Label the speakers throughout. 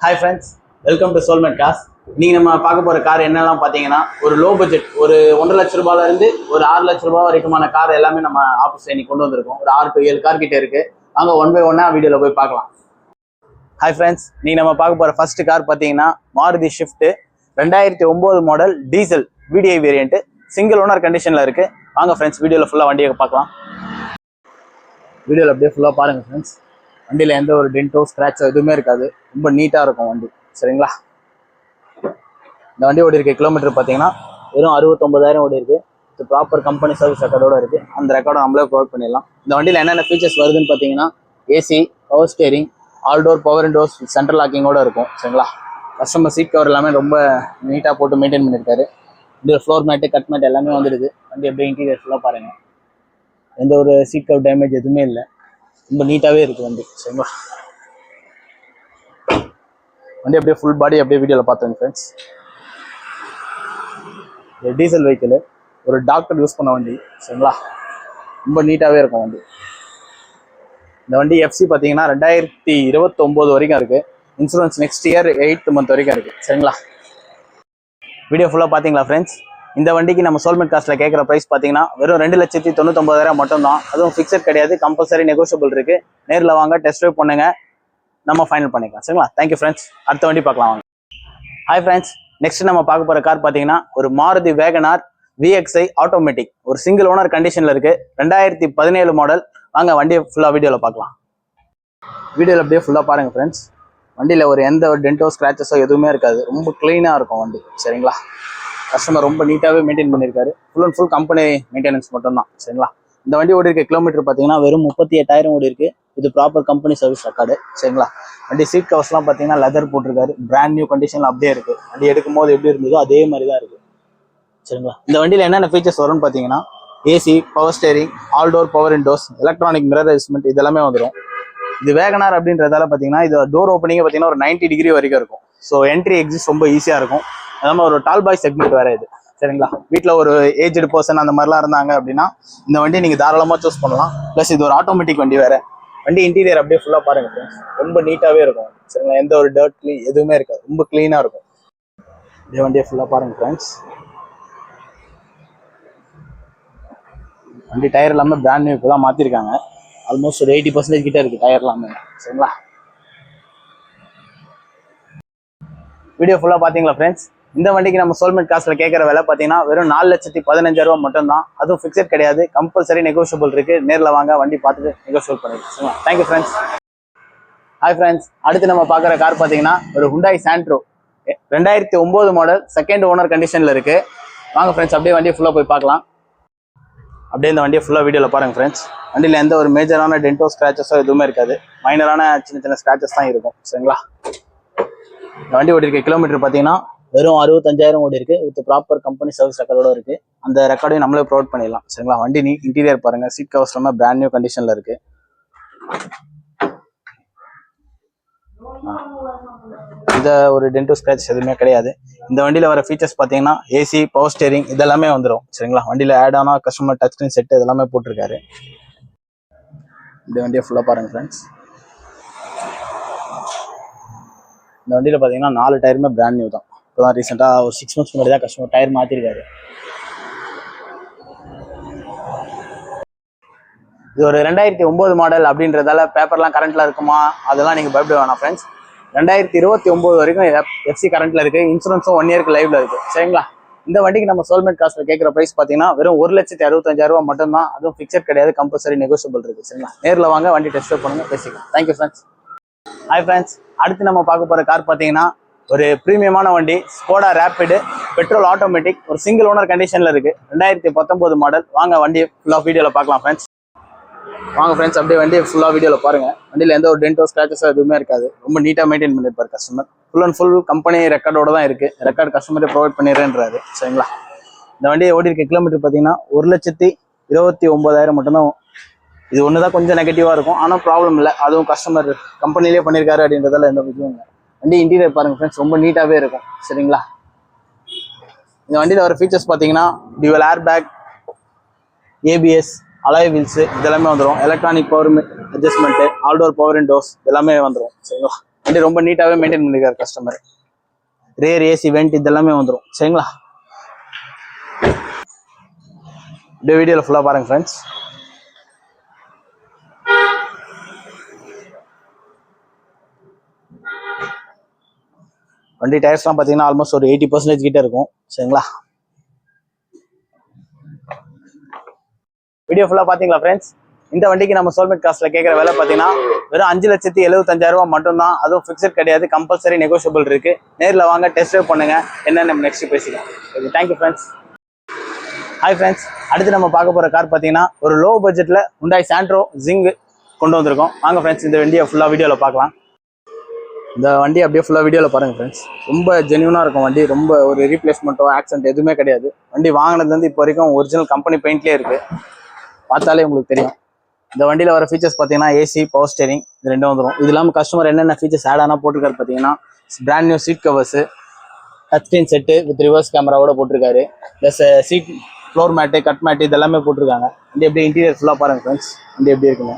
Speaker 1: Hi friends, welcome to Soulmate Cars. இன்னைக்கு நம்ம பார்க்க போற கார் என்னெல்லாம் பார்த்தீங்கன்னா ஒரு லோ பட்ஜெட் ஒரு 1.5 லட்ச ரூபாயில இருந்து ஒரு 6 லட்ச ரூபாய் வரைக்குமான கார் எல்லாமே நம்ம ஆஃபீஸ்ல இன்னைக்கு கொண்டு வந்திருக்கோம். ஒரு 6 to 7 கார் கிட்ட இருக்கு. வாங்க ஒன் பை ஒன்னா வீடியோல போய் பார்க்கலாம். ஹாய் ஃப்ரெண்ட்ஸ், இன்னைக்கு நம்ம பார்க்க போற ஃபர்ஸ்ட் கார் பார்த்தீங்கன்னா Maruti shift 2009 model diesel VDI variant single owner கண்டிஷன்ல இருக்கு. வாங்க ஃப்ரெண்ட்ஸ் வீடியோல ஃபுல்லா வண்டியை பார்க்கலாம். வீடியோல அப்படியே ஃபுல்லா பாருங்க ஃப்ரெண்ட்ஸ். வண்டியில் எந்த ஒரு டென்ட்டோ ஸ்க்ராட்சோ எதுவுமே இருக்காது. ரொம்ப நீட்டாக இருக்கும் வண்டி. சரிங்களா? இந்த வண்டி ஓடி இருக்க கிலோமீட்டர் பார்த்தீங்கன்னா வெறும் 69,000 ஓடி இருக்கு. இது ப்ராப்பர் கம்பெனி சர்வீஸ் ரெக்கார்டோட இருக்கு. அந்த ரெக்கார்டை நம்மளே ப்ரொவைட் பண்ணிடலாம். இந்த வண்டியில் என்னென்ன ஃபீச்சர்ஸ் வருதுன்னு பார்த்தீங்கன்னா AC, power steering, all door power windows, central லாக்கிங்கோட இருக்கும். சரிங்களா? கஸ்டமர் சீட் கவர் எல்லாமே ரொம்ப நீட்டாக போட்டு மெயின்டைன் பண்ணியிருக்காரு. வண்டியில் ஃப்ளோர் மேட்டு, கட் மேட் எல்லாமே வந்துடுது. வண்டி அப்படியே இன்டீரியர் ஃபுல்லாக பாருங்கள். எந்த ஒரு சீட் கவர் டேமேஜ் எதுவுமே இல்லை. ரொம்ப நீட்டாகவே இருக்குது வண்டி. சரிங்களா? வண்டி அப்படியே ஃபுல் பாடி அப்படியே வீடியோவில் பார்த்தோங்க ஃப்ரெண்ட்ஸ். இது டீசல் வெஹிக்கிள், ஒரு டாக்டர் யூஸ் பண்ண வண்டி. சரிங்களா? ரொம்ப நீட்டாகவே இருக்கும் வண்டி. இந்த வண்டி FC பார்த்தீங்கன்னா 2029 வரைக்கும் இருக்குது. Insurance next year 8th month வரைக்கும் இருக்குது. சரிங்களா? வீடியோ ஃபுல்லாக பார்த்தீங்களா ஃப்ரெண்ட்ஸ்? இந்த வண்டிக்கு நம்ம சோல்மெட் காஸ்ட்ல கேட்குற ப்ரைஸ் பார்த்தீங்கன்னா வெறும் 2,99,000 மட்டும் தான். அதுவும் ஃபிக்ஸட் கிடையாது, கம்பல்சரி நெகோஷியபிள் இருக்கு. நேரில் வாங்க, டெஸ்ட் ட்ரைவ் பண்ணுங்க, நம்ம ஃபைனல் பண்ணிக்கலாம். சரிங்களா? Thank you friends. அடுத்த வண்டி பார்க்கலாம் வாங்க. ஹாய் ஃப்ரெண்ட்ஸ், நெக்ஸ்ட் நம்ம பார்க்க போகிற கார் பார்த்தீங்கன்னா ஒரு மாருதி வேகனார் VXI ஆட்டோமேட்டிக், ஒரு சிங்கிள் ஓனர் கண்டிஷனில் இருக்கு. 2017 மாடல். வாங்க வண்டியை ஃபுல்லாக வீடியோவில் பார்க்கலாம். வீடியோவில் அப்படியே ஃபுல்லாக பாருங்கள் ஃப்ரெண்ட்ஸ். வண்டியில் எந்த ஒரு டென்ட்டோ ஸ்க்ராச்சஸோ எதுவுமே இருக்காது. ரொம்ப க்ளீனாக இருக்கும் வண்டி. சரிங்களா? கஸ்டமர் ரொம்ப நீட்டாகவே மெயின்டைன் பண்ணியிருக்காரு. Full and full company maintenance மட்டும் தான். சரிங்களா? இந்த வண்டி ஓடி இருக்க கிலோமீட்டர் பார்த்தீங்கன்னா வெறும் 38,000 ஓடி இருக்கு. இது ப்ராப்பர் கம்பெனி சர்வீஸ் ரெக்கார்டு. சரிங்களா? வண்டி சீட் கவர்ஸ்லாம் பார்த்தீங்கன்னா லெதர் போட்டிருக்காரு. பிராண்ட் நியூ கண்டிஷனில் அப்படியே இருக்கு. வண்டி எடுக்கும் போது எப்படி இருந்ததோ அதே மாதிரி தான் இருக்கு. சரிங்களா? இந்த வண்டியில் என்னென்ன ஃபீச்சர்ஸ் வரும்னு பார்த்தீங்கன்னா AC, power steering, all door power Windows, electronic mirror adjustment இதெல்லாமே வந்துடும். இது வேகனார் அப்படின்றதால பார்த்தீங்கன்னா இது டோர் ஓப்பனிங்கே பார்த்தீங்கன்னா ஒரு 90 டிகிரி வரைக்கும் இருக்கும். ஸோ என்ட்ரி எக்ஸிட் ரொம்ப ஈஸியாக இருக்கும். அது ஒரு டால் பாய் செக்மெண்ட் வேற இது. சரிங்களா? வீட்டில் ஒரு ஏஜ்டு பர்சன் அந்த மாதிரிலாம் இருந்தாங்க அப்படின்னா இந்த வண்டியை நீங்கள் தாராளமாக சூஸ் பண்ணலாம். ப்ளஸ் இது ஒரு ஆட்டோமேட்டிக் வண்டி வேற. வண்டி இன்டீரியர் அப்படியே ஃபுல்லாக பாருங்க ஃப்ரெண்ட்ஸ். ரொம்ப நீட்டாகவே இருக்கும். சரிங்களா? எந்த ஒரு டர்ட் க்ளீன் எதுவுமே இருக்காது. ரொம்ப க்ளீனாக இருக்கும். இதே வண்டியை ஃபுல்லாக பாருங்க ஃப்ரெண்ட்ஸ். வண்டி டயர் எல்லாமே பிராண்ட் நியூ இப்போ தான் மாற்றிருக்காங்க. ஆல்மோஸ்ட் ஒரு 80% கிட்ட இருக்குது டயர் எல்லாமே. சரிங்களா? வீடியோ ஃபுல்லாக பார்த்தீங்களா ஃப்ரெண்ட்ஸ்? இந்த வண்டிக்கு நம்ம சோல்மெட் காஸ்ட்ல கேட்குற விலை பார்த்தீங்கன்னா வெறும் 4,15,000 மட்டும் தான். அதுவும் ஃபிக்ஸட் கிடையாது, கம்பல்சரி நெகோஷியபிள் இருக்கு. நேரில் வாங்க, வண்டி பார்த்துட்டு நெகோஷியபிள் பண்ணிக்கலாம். Thank you friends. ஹாய் ஃப்ரெண்ட்ஸ், அடுத்து நம்ம பார்க்குற கார் பார்த்தீங்கன்னா ஒரு Hyundai Santro 2009 model, second owner கண்டிஷனில் இருக்கு. வாங்க ஃப்ரெண்ட்ஸ் அப்படியே வண்டியை ஃபுல்லாக போய் பார்க்கலாம். அப்படியே இந்த வண்டியை ஃபுல்லாக வீடியோவில் பாருங்க ஃப்ரெண்ட்ஸ். வண்டியில் எந்த ஒரு மேஜரான டென்ட்டோ ஸ்க்ராச்சஸோ எதுவுமே இருக்காது. மைனரான சின்ன சின்ன ஸ்க்ராச்சஸ் தான் இருக்கும். சரிங்களா? இந்த வண்டி ஓடி இருக்க கிலோமீட்டர் பார்த்தீங்கன்னா வெறும் 65,000 ஓடி இருக்கு. வித் ப்ராப்பர் கம்பெனி சர்வீஸ் ரெக்கார்டோட இருக்கு. அந்த ரெக்கார்டையும் நம்மளே ப்ரொவைட் பண்ணிடலாம். சரிங்களா? வண்டி இன்டீரியர் பாருங்க, சீட் கவர்ஸ் எல்லாமே பிராண்ட் நியூ கண்டிஷன்ல இருக்கு. இந்த ஒரு டென்ட்டோ ஸ்க்ராச் எதுவுமே கிடையாது. இந்த வண்டியில வர ஃபீச்சர்ஸ் பார்த்தீங்கன்னா ஏசி, பவர் ஸ்டேரிங் இதெல்லாமே வந்துடும். சரிங்களா? வண்டியில ஆட் ஆனா கஸ்டமர் டச் ஸ்கிரீன் செட் இதெல்லாமே போட்டிருக்காரு. இந்த வண்டியை ஃபுல்லாக பாருங்க ஃப்ரெண்ட்ஸ். இந்த வண்டியில் பார்த்தீங்கன்னா 4 டயருமே பிராண்ட் நியூ தான். இப்போ தான் ரீசெண்டாக ஒரு 6 months முன்னாடி தான் கஸ்டமர் டயர் மாற்றிருக்காரு. இது ஒரு 2009 மாடல் அப்படின்றதால பேப்பர்லாம் கரண்ட்ல இருக்குமா அதெல்லாம் நீங்கள் பயப்பட வேணாம் ஃப்ரெண்ட்ஸ். 2029 வரைக்கும் FC கரண்ட்ல இருக்கு. இன்சூரன்ஸும் 1 year லைவ்ல இருக்கு. சரிங்களா? இந்த வண்டிக்கு நம்ம சோல்மெட் காஸ்ட்ல கேட்குற ப்ரைஸ் பார்த்தீங்கன்னா வெறும் 1,65,000 மட்டும் தான். அதுவும் ஃபிக்ஸட் கிடையாது, கம்பல்சரி நெகோஷியபிள் இருக்கு. சரிங்களா? நேரில் வாங்க, வண்டி டெஸ்ட் ட்ரைவ் பண்ணுங்க, பேசிக்கலாம். Thank you friends. ஹாய் ஃப்ரெண்ட்ஸ், அடுத்து நம்ம பார்க்க போகிற கார் பார்த்தீங்கன்னா ஒரு ப்ரீமியமான வண்டி ஸ்கோடா ரேபிட் பெட்ரோல் ஆட்டோமேட்டிக், ஒரு சிங்கிள் ஓனர் கண்டிஷனில் இருக்குது. 2019 மாடல். வாங்க வண்டி ஃபுல்லாக வீடியோவில் பார்க்கலாம் ஃப்ரெண்ட்ஸ். வாங்க ஃப்ரெண்ட்ஸ் அப்படியே வண்டியை ஃபுல்லாக வீடியோவில் பாருங்கள். வண்டியில் எந்த ஒரு டென்ட்டோ ஸ்க்ராச்சஸோ எதுவுமே இருக்காது. ரொம்ப நீட்டாக மெயின்டைன் பண்ணியிருப்பார் customer. Full and full company ரெக்கார்டோட தான் இருக்குது. ரெக்கார்டு கஸ்டமரே ப்ரொவைட் பண்ணிடுறேன்றாரு. சரிங்களா? இந்த வண்டியை ஓடி இருக்க கிலோமீட்டர் பார்த்தீங்கன்னா 1,29,000 மட்டும்தான். இது ஒன்று தான் கொஞ்சம் நெகட்டிவாக இருக்கும், ஆனால் ப்ராப்ளம் இல்லை. அதுவும் கஸ்டமர் கம்பெனிலே பண்ணியிருக்காரு அப்படின்றதால எந்த விஷயம் இல்லை. வண்டி இன்டீரியர் பாருங்கள் ஃப்ரெண்ட்ஸ், ரொம்ப நீட்டாகவே இருக்கும். சரிங்களா? இந்த வண்டியில் வர ஃபீச்சர்ஸ் பார்த்தீங்கன்னா dual air bag, ABS, alloy wheels இதெல்லாமே வந்துடும். Electronic power adjustment, all door power windows எல்லாமே வந்துடும். சரிங்களா? வண்டி ரொம்ப நீட்டாகவே மெயின்டைன் பண்ணிருக்காரு கஸ்டமர். ரேர் ஏசி வெண்ட் இதெல்லாமே வந்துடும். சரிங்களா? இந்த வீடியோவில் ஃபுல்லாக பாருங்க ஃப்ரெண்ட்ஸ். வண்டி டயர்ஸ்லாம் பார்த்தீங்கன்னா ஆல்மோஸ்ட் ஒரு 80% கிட்ட இருக்கும். சரிங்களா? வீடியோ ஃபுல்லாக பார்த்தீங்களா ஃப்ரெண்ட்ஸ்? இந்த வண்டிக்கு நம்ம சோல்மேட் காஸ்ட்ல கேட்குற விலை பார்த்தீங்கன்னா வெறும் 5,75,000 மட்டும்தான். அதுவும் ஃபிக்ஸட் கிடையாது, கம்பல்சரி நெகோஷியபிள் இருக்கு. நேரில் வாங்க, டெஸ்ட் ட்ரைவ் பண்ணுங்க. என்ன நம்ம நெக்ஸ்ட் பேசிக்கலாம். Okay, thank you friends. Hi friends, அடுத்து நம்ம பார்க்க போகிற கார் பார்த்தீங்கன்னா ஒரு லோ பட்ஜெட்டில் Hyundai Santro Zing கொண்டு வந்திருக்கோம். வாங்க ஃப்ரெண்ட்ஸ், இந்த வண்டியை ஃபுல்லாக வீடியோவில் பார்க்கலாம். இந்த வண்டி அப்படியே ஃபுல்லாக வீடியோவில் பாருங்கள் ஃப்ரெண்ட்ஸ். ரொம்ப ஜென்யூனாக இருக்கும் வண்டி. ரொம்ப ஒரு ரீப்ளேஸ்மெண்ட்டோ ஆக்சிடென்ட் எதுவுமே கிடையாது. வண்டி வாங்கினதுலேருந்து இப்போ வரைக்கும் ஒரிஜினல் கம்பெனி பெயிண்ட்லேயே இருக்குது. பார்த்தாலே உங்களுக்கு தெரியும். இந்த வண்டியில் வர ஃபீச்சர்ஸ் பார்த்தீங்கன்னா ஏசி, பவர் ஸ்டேரிங் இது ரெண்டும் வந்துடும். இது இல்லாமல் கஸ்டமர் என்னென்ன ஃபீச்சர்ஸ் ஆட் ஆனால் போட்டிருக்காரு பார்த்தீங்கன்னா brand new seat covers, touch screen set with reverse கேமராவோட போட்டிருக்காரு. Plus seat floor mat, cut mat இதெல்லாமே போட்டிருக்காங்க. வண்டி எப்படி இன்டீரியர் ஃபுல்லாக பாருங்கள் ஃப்ரெண்ட்ஸ். வண்டி எப்படி இருக்குங்க.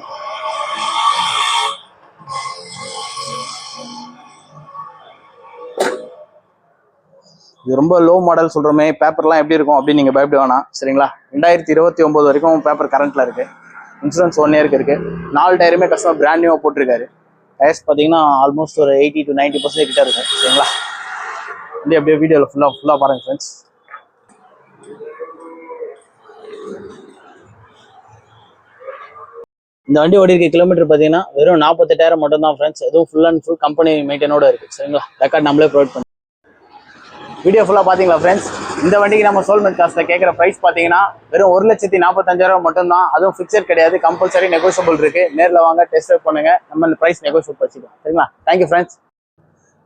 Speaker 1: இது ரொம்ப லோ மாடல் சொல்கிறோமே, பேப்பர்லாம் எப்படி இருக்கும் அப்படின்னு நீங்கள் பயப்பட வேணாம். சரிங்களா? 2029 வரைக்கும் பேப்பர் கரண்ட்டில் இருக்குது. இன்சூரன்ஸ் 1 இயருக்கு இருக்குது. 4 டயருமே கஸ்டமர் பிராண்ட் நியூவாக போட்டிருக்காரு. டயர்ஸ் பார்த்தீங்கன்னா ஆல்மோஸ்ட் ஒரு 80 to 90% கிட்ட இருக்கும். சரிங்களா? வண்டி அப்படியே வீடியோவில் ஃபுல்லாக பாருங்கள் ஃப்ரெண்ட்ஸ். இந்த வண்டி ஓடி இருக்க கிலோமீட்டர் பார்த்தீங்கன்னா வெறும் 48,000 மட்டும் தான் ஃப்ரெண்ட்ஸ். எதுவும் ஃபுல் அண்ட் ஃபுல் கம்பெனி மெயின்டைனோட இருக்குது. சரிங்களா? ரெக்கார்ட் நம்மளே ப்ரொவைட் பண்ணி. வீடியோ ஃபுல்லாக பார்த்தீங்களா ஃப்ரெண்ட்ஸ்? இந்த வண்டிக்கு நம்ம சோல்மேட் காஸ்ட்டில் கேட்குற ப்ரைஸ் பார்த்தீங்கன்னா வெறும் 1,45,000 மட்டும்தான். அதுவும் ஃபிக்ஸட் கிடையாது, கம்பல்சரி நெகோஷியபிள் இருக்குது. நேரில் வாங்க, டெஸ்ட் ட்ரைவ் பண்ணுங்கள். நம்ம இந்த ப்ரைஸ் நெகோஷியபிள் வச்சுக்கலாம். சரிங்களா? Thank you friends.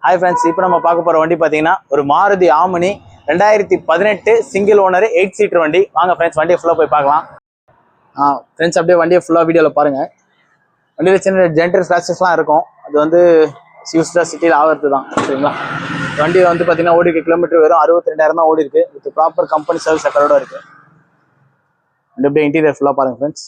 Speaker 1: ஹாய் ஃப்ரெண்ட்ஸ், இப்போ நம்ம பார்க்க போகிற வண்டி பார்த்தீங்கன்னா ஒரு மாருதி ஆமினி 2018 சிங்கிள் ஓனர் 8 சீட்டர் வண்டி. வாங்க ஃப்ரெண்ட்ஸ், வண்டியை ஃபுல்லாக போய் பார்க்கலாம். ஃப்ரெண்ட்ஸ் அப்படியே வண்டியை ஃபுல்லாக வீடியோவில் பாருங்கள். வண்டியில் சின்ன ஜென்டல் ஸ்க்ராச்சஸ்லாம் இருக்கும். அது வந்து யூஸ்டாக சிட்டியில் ஆகிறது தான். சரிங்களா? வண்டி வந்து பார்த்தீங்கன்னா ஓடி கிலோமீட்டர் வெறும் 62,000 தான் ஓடி இருக்கு. வித் ப்ராப்பர் கம்பெனி சர்வீஸ் ரெக்கார்டோட இருக்கு. அண்ட் அப்படியே இன்டீரியர் ஃபுல்லாக பாருங்க ஃப்ரெண்ட்ஸ்.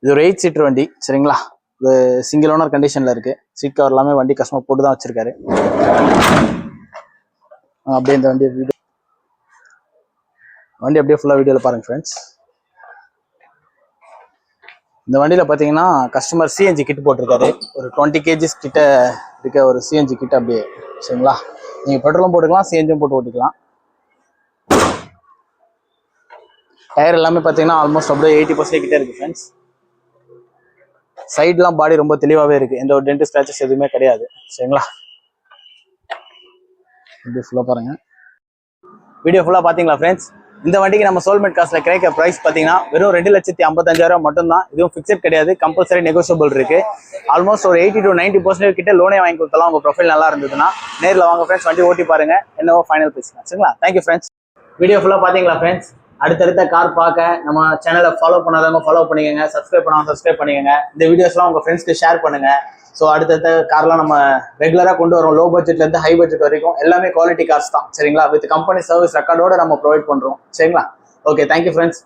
Speaker 1: இது ஒரு 8 சீட்டர் வண்டி. சரிங்களா? இது சிங்கிள் ஓனர் கண்டிஷனில் இருக்கு. சீட் கவர் எல்லாமே வண்டி கஸ்டமர் போட்டு தான் வச்சிருக்காரு. அப்படியே இந்த வண்டி அப்படியே ஃபுல்லாக வீடியோவில் பாருங்க ஃப்ரெண்ட்ஸ். இந்த வண்டியில் பார்த்தீங்கன்னா கஸ்டமர் சிஎன்ஜி கிட் போட்டிருக்காரு. ஒரு 20 kgs கிட்ட இருக்க ஒரு சிஎன்ஜி கிட் அப்படியே. சரிங்களா? நீங்கள் பெட்ரோலும் போட்டுக்கலாம், சிஎன்ஜியும் போட்டு ஓட்டிக்கலாம். டயர் எல்லாமே பார்த்தீங்கன்னா ஆல்மோஸ்ட் அப்படியே 80% கிட்ட இருக்குது ஃப்ரெண்ட்ஸ். சைட்லாம் பாடி ரொம்ப தெளிவாகவே இருக்குது. எந்த ஒரு டென்ட் ஸ்க்ராச்சஸ் எதுவுமே கிடையாது. சரிங்களா? இப்படி ஃபுல்லாக பாருங்கள். வீடியோ ஃபுல்லாக பார்த்தீங்களா ஃப்ரெண்ட்ஸ்? இந்த வண்டிக்கு நம்ம சோல்மேட் காஸ்ட்ல கிடைக்கிற பிரைஸ் பார்த்தீங்கன்னா வெறும் 2,55,000 மட்டும்தான். இதுவும் ஃபிக்ஸட் கிடையாது, கம்பல்சரி நெகோஷியபிள் இருக்கு. ஆல்மோஸ்ட் ஒரு 80 to 90% கிட்ட லோனே வாங்கி கொடுத்தலாம். உங்க ப்ரொஃபைல் நல்லா இருந்ததுன்னா நேரில் வாங்க ஃப்ரெண்ட்ஸ், வண்டி ஓட்டி பாருங்க. என்னவோ ஃபைனல் பேசிக்கலாம். சரிங்களா? Thank you friends. வீடியோ ஃபுல்லாக பார்த்தீங்களா ஃப்ரெண்ட்ஸ்? அடுத்தடுத்த கார் பார்க்க நம்ம சேனலை ஃபாலோ பண்ணாதவங்க ஃபாலோ பண்ணிக்கோங்க, சப்ஸ்கிரைப் பண்ணாமல் சப்ஸ்கிரைப் பண்ணிக்கோங்க. இந்த வீடியோஸ்லாம் உங்கள் ஃப்ரெண்ட்ஸ்க்கு ஷேர் பண்ணுங்க. ஸோ அடுத்தடுத்த கார்லாம் நம்ம ரெகுலராக கொண்டு வரோம். லோ பட்ஜெட்லேருந்து ஹை பட்ஜெட் வரைக்கும் எல்லாமே குவாலிட்டி கார்ஸ் தான். சரிங்களா? வித் கம்பெனி சர்வீஸ் ரெக்கார்டோட நம்ம ப்ரொவைட் பண்ணுறோம். சரிங்களா? Okay, thank you friends.